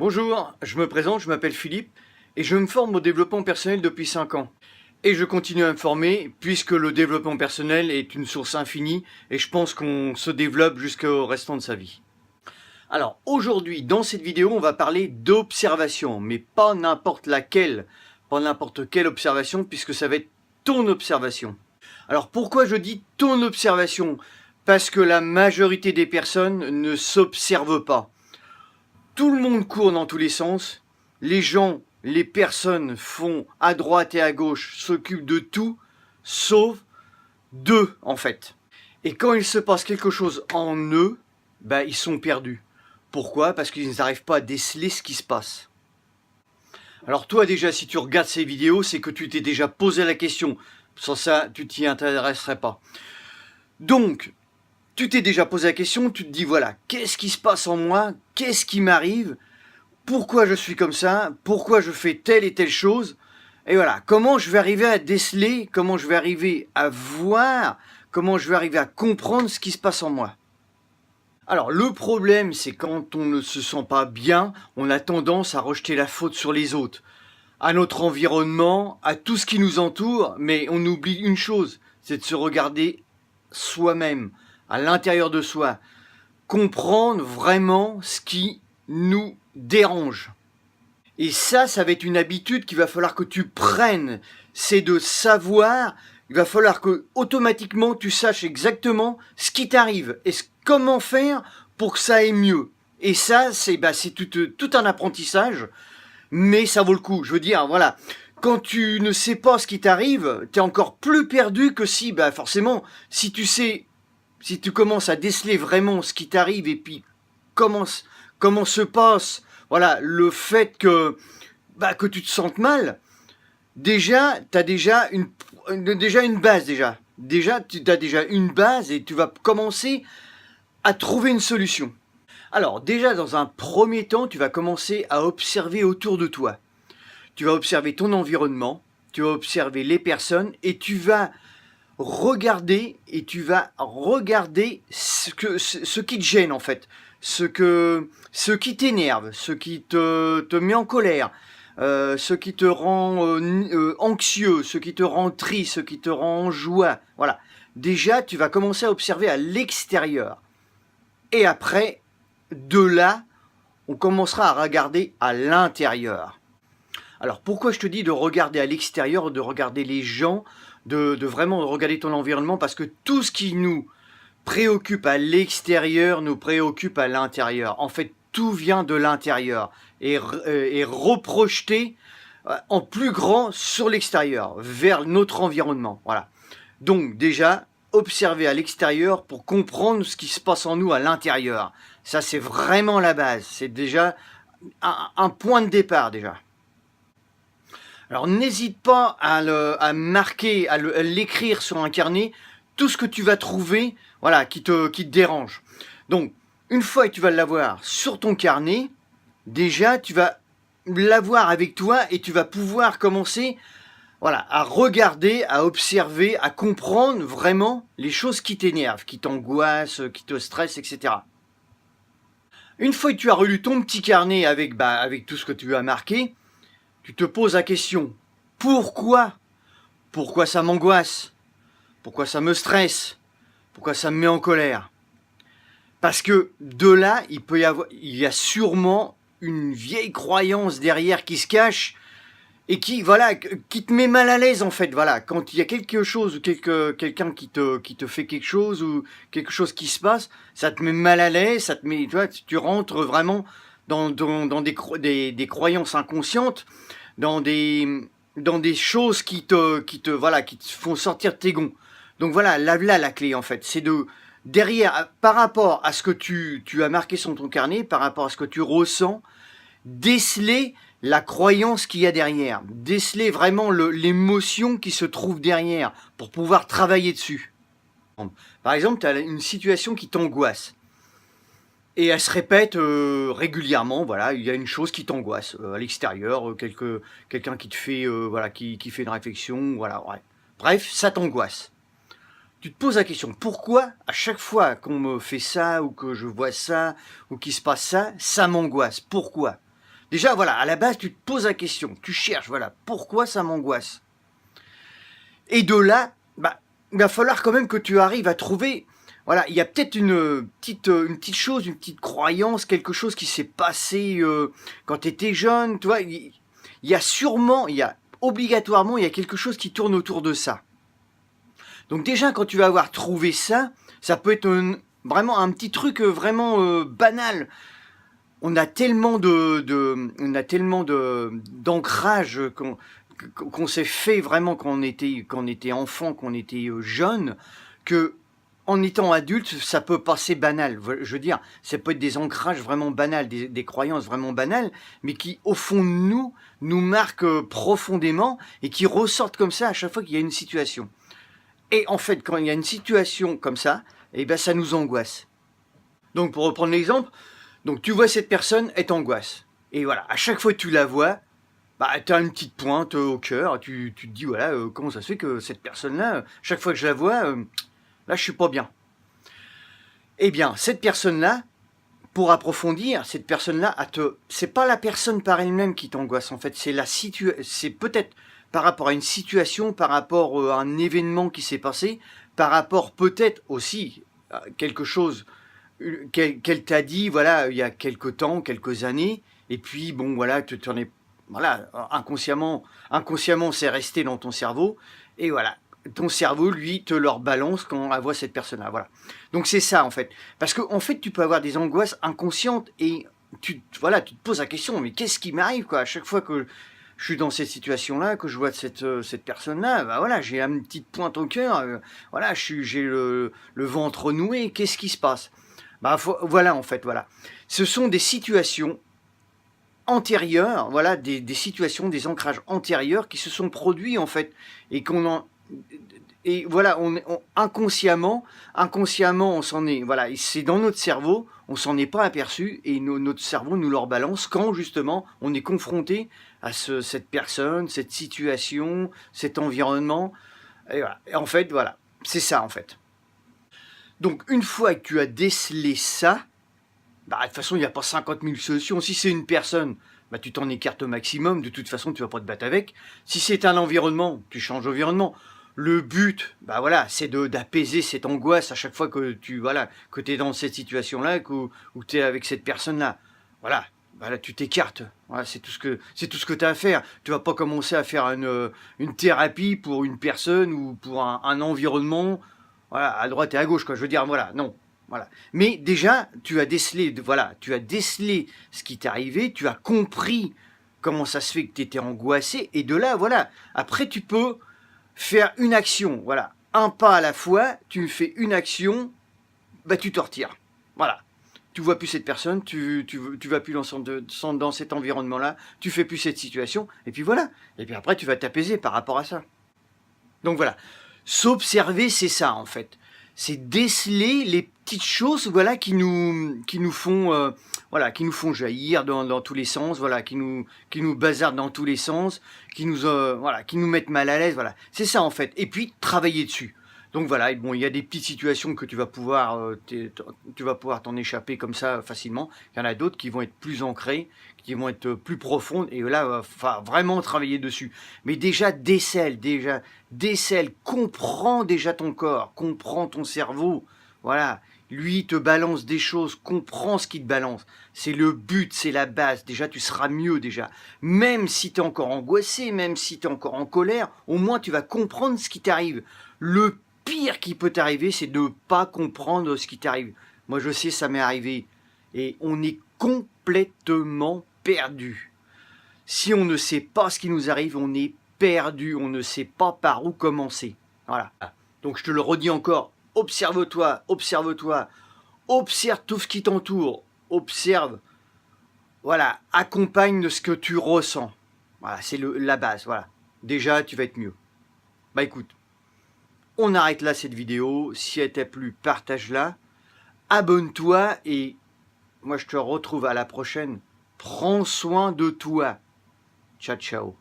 Bonjour, je me présente, je m'appelle Philippe et je me forme au développement personnel depuis 5 ans. Et je continue à me former puisque le développement personnel est une source infinie et je pense qu'on se développe jusqu'au restant de sa vie. Alors aujourd'hui, dans cette vidéo, on va parler d'observation, mais pas n'importe laquelle, pas n'importe quelle observation puisque ça va être ton observation. Alors pourquoi je dis ton observation? Parce que la majorité des personnes ne s'observent pas. Tout le monde court dans tous les sens, les gens, les personnes font à droite et à gauche, s'occupent de tout, sauf d'eux en fait. Et quand il se passe quelque chose en eux, ils sont perdus. Pourquoi? Parce qu'ils n'arrivent pas à déceler ce qui se passe. Alors toi déjà, si tu regardes ces vidéos, c'est que tu t'es déjà posé la question. Sans ça, tu t'y intéresserais pas. Donc, tu t'es déjà posé la question, tu te dis voilà, qu'est-ce qui se passe en moi? Qu'est-ce qui m'arrive? Pourquoi je suis comme ça? Pourquoi je fais telle et telle chose? Et voilà, comment je vais arriver à déceler? Comment je vais arriver à voir? Comment je vais arriver à comprendre ce qui se passe en moi? Alors le problème, c'est quand on ne se sent pas bien, on a tendance à rejeter la faute sur les autres, à notre environnement, à tout ce qui nous entoure, mais on oublie une chose, c'est de se regarder soi-même, à l'intérieur de soi, comprendre vraiment ce qui nous dérange. Et ça va être une habitude qu'il va falloir que tu prennes, c'est de savoir, il va falloir que automatiquement tu saches exactement ce qui t'arrive et comment faire pour que ça aille mieux. Et ça, c'est tout un apprentissage, mais ça vaut le coup. Je veux dire, voilà, quand tu ne sais pas ce qui t'arrive, tu es encore plus perdu que si, forcément, si tu commences à déceler vraiment ce qui t'arrive et puis comment se passe, voilà, le fait que tu te sentes mal, déjà, tu as déjà une base déjà. Déjà, tu as déjà une base et tu vas commencer à trouver une solution. Alors déjà, dans un premier temps, tu vas commencer à observer autour de toi. Tu vas observer ton environnement, tu vas observer les personnes et tu vas regarder ce qui te gêne en fait, ce qui t'énerve, ce qui te met en colère, ce qui te rend anxieux, ce qui te rend triste, ce qui te rend en joie. Voilà. Déjà, tu vas commencer à observer à l'extérieur. Et après, de là, on commencera à regarder à l'intérieur. Alors pourquoi je te dis de regarder à l'extérieur, de regarder les gens, de vraiment regarder ton environnement? Parce que tout ce qui nous préoccupe à l'extérieur nous préoccupe à l'intérieur. En fait, tout vient de l'intérieur et reprojeté en plus grand sur l'extérieur, vers notre environnement. Voilà. Donc déjà, observer à l'extérieur pour comprendre ce qui se passe en nous à l'intérieur. Ça, c'est vraiment la base. C'est déjà un point de départ déjà. Alors n'hésite pas à marquer, à l'écrire sur un carnet, tout ce que tu vas trouver, voilà, qui te dérange. Donc, une fois que tu vas l'avoir sur ton carnet, déjà tu vas l'avoir avec toi et tu vas pouvoir commencer, voilà, à regarder, à observer, à comprendre vraiment les choses qui t'énervent, qui t'angoissent, qui te stressent, etc. Une fois que tu as relu ton petit carnet avec tout ce que tu as marqué, tu te poses la question, pourquoi? Pourquoi ça m'angoisse? Pourquoi ça me stresse? Pourquoi ça me met en colère? Parce que de là, il y a sûrement une vieille croyance derrière qui se cache et qui te met mal à l'aise en fait. Voilà, quand il y a quelque chose ou quelqu'un qui te fait quelque chose ou quelque chose qui se passe, ça te met mal à l'aise, ça te met, tu rentres vraiment dans des croyances inconscientes, dans des choses qui te font sortir de tes gonds. Donc voilà, là la clé en fait, c'est de derrière, par rapport à ce que tu as marqué sur ton carnet, par rapport à ce que tu ressens, déceler la croyance qu'il y a derrière, déceler vraiment l'émotion qui se trouve derrière pour pouvoir travailler dessus. Par exemple, tu as une situation qui t'angoisse. Et elle se répète régulièrement, voilà, il y a une chose qui t'angoisse à l'extérieur, quelqu'un qui te fait, qui fait une réflexion, voilà, ouais. Bref, ça t'angoisse. Tu te poses la question, pourquoi à chaque fois qu'on me fait ça, ou que je vois ça, ou qu'il se passe ça, ça m'angoisse? Pourquoi? Déjà, voilà, à la base, tu te poses la question, tu cherches, voilà, pourquoi ça m'angoisse? Et de là, bah, il va falloir quand même que tu arrives à trouver, voilà, il y a peut-être une petite chose, une petite croyance, quelque chose qui s'est passé quand tu étais jeune, tu vois, il y a sûrement, il y a obligatoirement, il y a quelque chose qui tourne autour de ça. Donc déjà, quand tu vas avoir trouvé ça, ça peut être vraiment un petit truc vraiment banal. On a tellement d'ancrage qu'on s'est fait vraiment quand on était enfant, quand on était jeune, que en étant adulte, ça peut passer banal. Je veux dire, ça peut être des ancrages vraiment banals, des croyances vraiment banales, mais qui, au fond de nous marquent profondément et qui ressortent comme ça à chaque fois qu'il y a une situation. Et en fait, quand il y a une situation comme ça, eh ben, ça nous angoisse. Donc, pour reprendre l'exemple, donc tu vois cette personne, elle t'angoisse. Et voilà, à chaque fois que tu la vois, bah, tu as une petite pointe au cœur, tu te dis, voilà, comment ça se fait que cette personne-là, chaque fois que je la vois, là, je suis pas bien. Eh bien, cette personne-là, pour approfondir, cette personne-là, c'est pas la personne par elle-même qui t'angoisse, en fait, c'est peut-être par rapport à une situation, par rapport à un événement qui s'est passé, par rapport peut-être aussi à quelque chose qu'elle t'a dit, voilà, il y a quelques temps, quelques années, et puis bon, voilà, tu en es, voilà, inconsciemment, c'est resté dans ton cerveau, et voilà, ton cerveau, lui, te leur balance quand on voit cette personne-là, voilà. Donc c'est ça, en fait. Parce qu'en fait, tu peux avoir des angoisses inconscientes, et voilà, tu te poses la question, mais qu'est-ce qui m'arrive, quoi, à chaque fois que je suis dans cette situation-là, que je vois cette personne-là, bah voilà, j'ai une petite pointe au cœur, voilà, j'ai le ventre noué, qu'est-ce qui se passe? Bah, voilà, en fait, voilà. Ce sont des situations antérieures, voilà, des situations, des ancrages antérieurs qui se sont produits, en fait, et et voilà, inconsciemment, on s'en est, voilà, c'est dans notre cerveau, on s'en est pas aperçu, et notre cerveau nous leur balance quand, justement, on est confronté à cette personne, cette situation, cet environnement, et voilà. Et en fait, voilà, c'est ça, en fait. Donc, une fois que tu as décelé ça, bah, de toute façon, il n'y a pas 50 000 solutions. Si c'est une personne, bah, tu t'en écartes au maximum. De toute façon, tu vas pas te battre avec. Si c'est un environnement, tu changes d'environnement. Le but, bah voilà, c'est d'apaiser cette angoisse à chaque fois que tu es dans cette situation-là, où tu es avec cette personne-là. Voilà, voilà, tu t'écartes. Voilà, c'est tout ce que tu as à faire. Tu vas pas commencer à faire une thérapie pour une personne ou pour un environnement, voilà, à droite et à gauche, quoi. Je veux dire, voilà, non. Voilà. Mais déjà, tu as décelé ce qui t'est arrivé, tu as compris comment ça se fait que tu étais angoissé, et de là, voilà, après tu peux faire une action, voilà, un pas à la fois, tu fais une action, bah tu te retires, voilà. Tu vois plus cette personne, tu vas plus dans cet environnement-là, tu fais plus cette situation, et puis voilà. Et puis après, tu vas t'apaiser par rapport à ça. Donc voilà, s'observer, c'est ça en fait. C'est déceler les petites choses, voilà, qui nous font, voilà, qui nous font jaillir dans tous les sens, voilà, qui nous bazardent dans tous les sens, voilà, qui nous mettent mal à l'aise, voilà. C'est ça en fait. Et puis travailler dessus. Donc voilà, et bon, il y a des petites situations que tu vas pouvoir t'en échapper comme ça facilement. Il y en a d'autres qui vont être plus ancrées, qui vont être plus profondes, et là, enfin, vraiment travailler dessus. Mais déjà, décèle, comprends déjà ton corps, comprends ton cerveau, voilà. Lui te balance des choses, comprends ce qu'il te balance. C'est le but, c'est la base. Déjà, tu seras mieux déjà. Même si tu es encore angoissé, même si tu es encore en colère, au moins tu vas comprendre ce qui t'arrive. Le pire qui peut t'arriver, c'est de ne pas comprendre ce qui t'arrive. Moi, je sais, ça m'est arrivé. Et on est complètement perdu. Si on ne sait pas ce qui nous arrive, on est perdu. On ne sait pas par où commencer. Voilà. Donc, je te le redis encore. Observe-toi, observe tout ce qui t'entoure, observe, voilà, accompagne de ce que tu ressens. Voilà, c'est la base, voilà. Déjà, tu vas être mieux. Bah écoute, on arrête là cette vidéo. Si elle t'a plu, partage-la. Abonne-toi et moi je te retrouve à la prochaine. Prends soin de toi. Ciao, ciao.